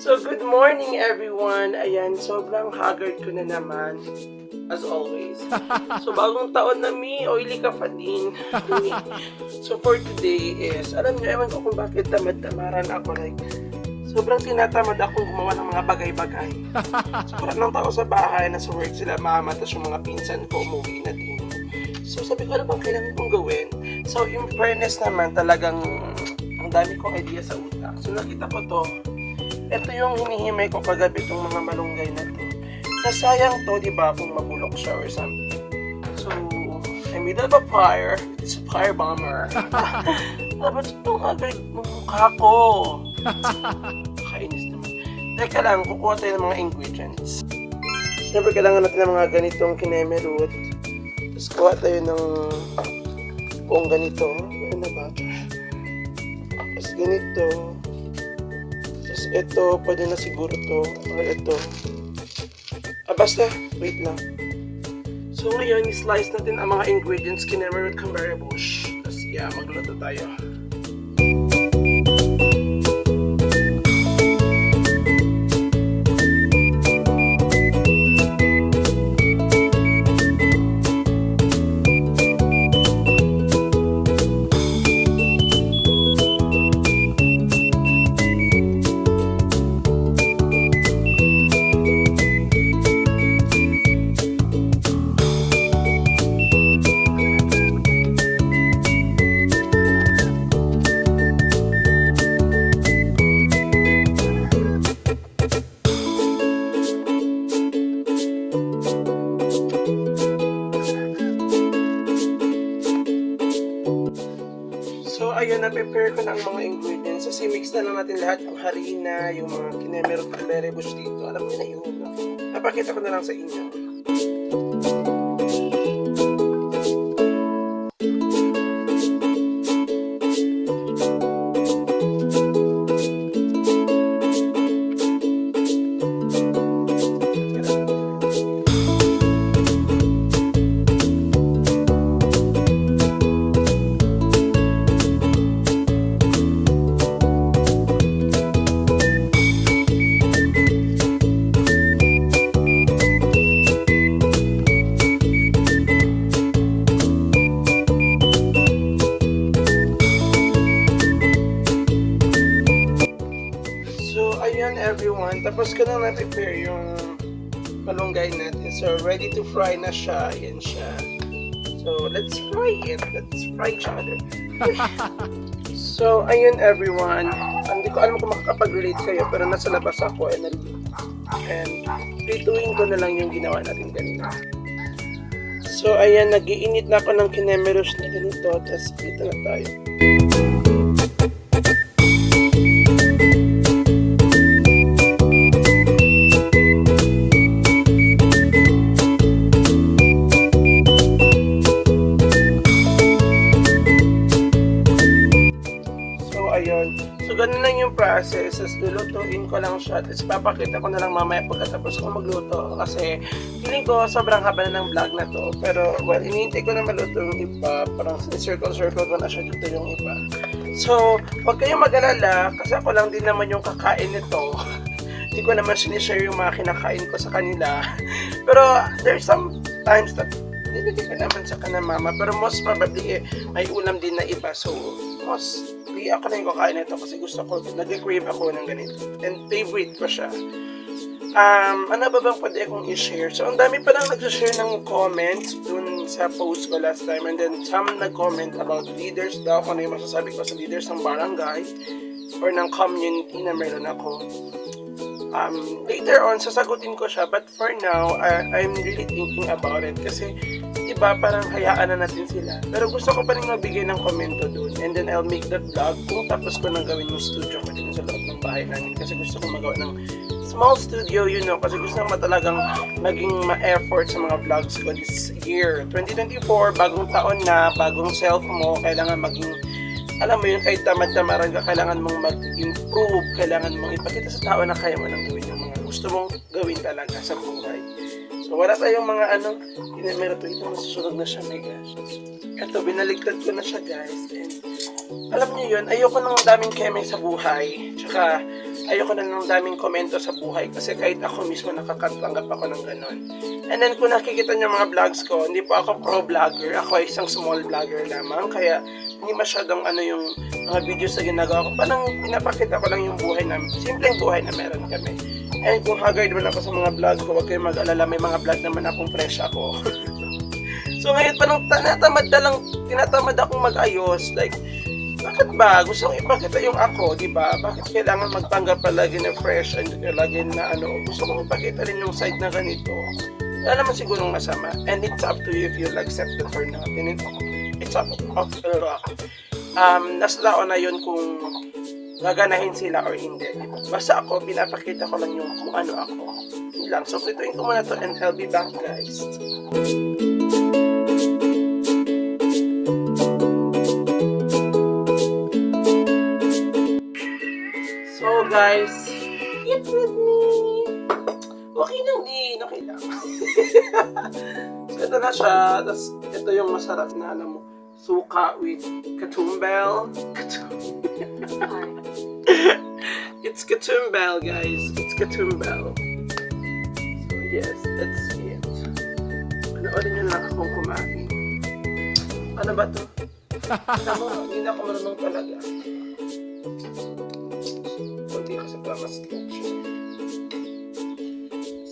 So, good morning everyone. Ayan, sobrang haggard ko na naman. As always. So, bagong taon na oily ka pa din. So, for today is, alam niyo, ewan ko kung bakit tamad-tamaran ako. Like, sobrang tinatamad akong gumawa ng mga bagay-bagay. So, parang tao sa bahay, nasa work sila mama, tapos yung mga pinsan ko umuwi na din. So, sabi ko, ano bang kailangan kong gawin? So, in fairness naman, talagang ang dami kong idea sa utak. So, nakita ko to. Ito yung hinihimay ko kagabi itong mga malunggay na to. Nasayang to, di ba, kung mabulok siya or something. So, I made up a fire. It's a fire bomber. Dapat itong agad ng mukha ko. Kainis naman. Teka lang, kukuha tayo ng mga ingredients. Siyempre, kailangan natin ng mga ganitong kineme root. Tapos kuha tayo ng buong ganito. Ano na ba? Tapos ganito. Tapos ito, pwede na siguro to. Or ito. Basta, wait lang. So ngayon, i-slice natin ang mga ingredients kineme root cranberry bush. Tapos magluto tayo. So, ayun, na-prepare ko ng mga ingredients. So, mix na lang natin lahat yung harina, yung mga kineme root cranberry bush dito. Alam mo na yun. Napakita ko na lang sa inyo. Everyone, tapos ko na na-prepare yung malunggay natin. So, ready to fry na siya. Ayan siya. So, let's fry it. Let's fry each other. So, ayun everyone. Hindi ko alam kung makakapag-relate kayo, pero nasa labas ako and prituin ko na lang yung ginawa natin kanina. So, ayan, nag-iinit na ako ng kineme root na ganito. Tapos, prito na tayo. So, ganun lang yung process. Tapos, lulutuin ko lang siya. Tapos, papakita ko na lang mamaya pagkatapos ko magluto. Kasi, feeling ko, sobrang haba na ng vlog na to. Pero, well, inihintay ko na maluto yung iba. Parang circle-circle ko na siya dito yung iba. So, huwag kayong mag-alala. Kasi ako lang din naman yung kakain nito. Hindi ko naman sinishare yung mga kinakain ko sa kanila. Pero, there's some times that nilagay ko naman sa kanila mama. Pero, most probably, may ulam din na iba. So, ako na yung kakain nito kasi gusto ko, nag-crave ako ng ganito. And favorite ko siya. Ano ba bang pwede akong i-share? So, ang dami pa lang nag-share ng comments dun sa post ko last time. And then, some nag-comment about leaders daw. Kung ano yung masasabi ko sa leaders ng barangay or ng community na meron ako. Later on, sasagutin ko siya. But for now, I'm really thinking about it. Kasi, diba, parang hayaan na natin sila. Pero gusto ko pa rin magbigay ng komento dun. And then, I'll make that vlog kung tapos ko nang gawin yung studio ko dun sa loob ng bahay namin. Kasi gusto ko magawa ng small studio, you know. Kasi gusto ko talagang maging ma-effort sa mga vlogs ko this year. 2024, bagong taon na, bagong self mo, kailangan maging, alam mo yun, kahit tamad-tamaran ka, kailangan mong mag-improve, kailangan mong ipakita sa tao na kaya mo nang gawin yung mga gusto mong gawin talaga sa buhay. So, wala tayong mga meron ito masusunod na siya, my gosh. Ito, binaligtad ko na siya, guys. And, alam niyo yun, ayoko ng daming keme sa buhay. Tsaka, ayoko na ng daming komento sa buhay kasi kahit ako mismo nakakatanggap ako ng ganon. And then kung nakikita niyo mga vlogs ko, hindi po ako pro vlogger, ako ay isang small vlogger lamang, kaya hindi masyadong yung mga videos na ginagawa ko, parang pinapakita ko lang yung buhay na, simpleng buhay na meron kami. And kung haggard naman ako sa mga vlog ko, huwag kayong mag-alala, may mga vlog naman akong fresh ako. So ngayon parang tinatamad akong mag-ayos, like, bakit ba? Gusto kong ipakita yung ako, di ba? Bakit kailangan magpanggap palagi na fresh and lagi na gusto kong ipakita rin yung side na ganito. Wala naman sigurong masama. And it's up to you if you'll accept it or not. And it's up nasa tao na yun kung gaganahin sila or hindi. Diba? Basta ako, pinapakita ko lang yung kung ano ako. Yun lang. So, prituin ko muna to and I'll be back, guys. So, guys, eat with me. Okay lang din. Okay lang. So, ito na siya. Tapos, ito yung masarap na, suka with katumbel. It's katumbel, guys. It's katumbel. So, yes, that's it. Panoorin nyo lang akong kumain. Ano ba to? Hindi na ako marunong talaga. Kunti kasi pang-stroke siya.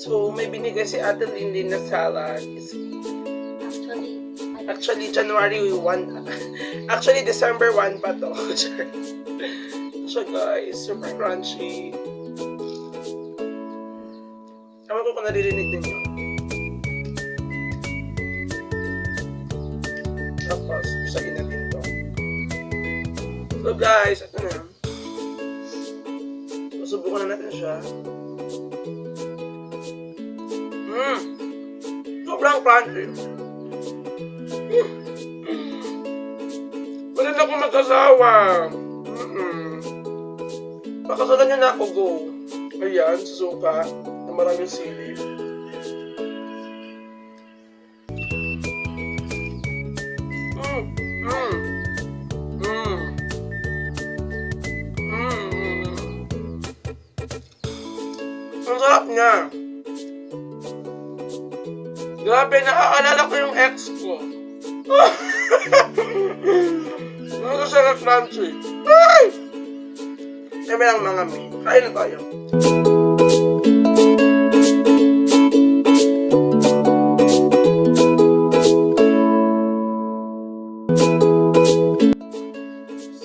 So, may binigay si Ate Linlin na salad. Actually, January 1. Actually, December 1 pa to. So guys, super crunchy. Ewan ko kung naririnig din nyo. Tapos, usagin natin to. So guys, ito na. Susubukan na natin siya. Sobrang crunchy. Wala na akong mag-asawa. Pakasalan niyo na ako, go. Ayan, susuka na maraming sili. Ang sarap niya. Grabe, naaalala ko yung ex ko. Ano siya na crunchy? Ay! Kami lang mga mi. Kain na tayo.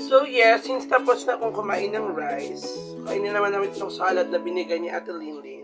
So yes, since tapos na akong kumain ng rice, kainin naman namin itong salad na binigay ni Ate Linlin.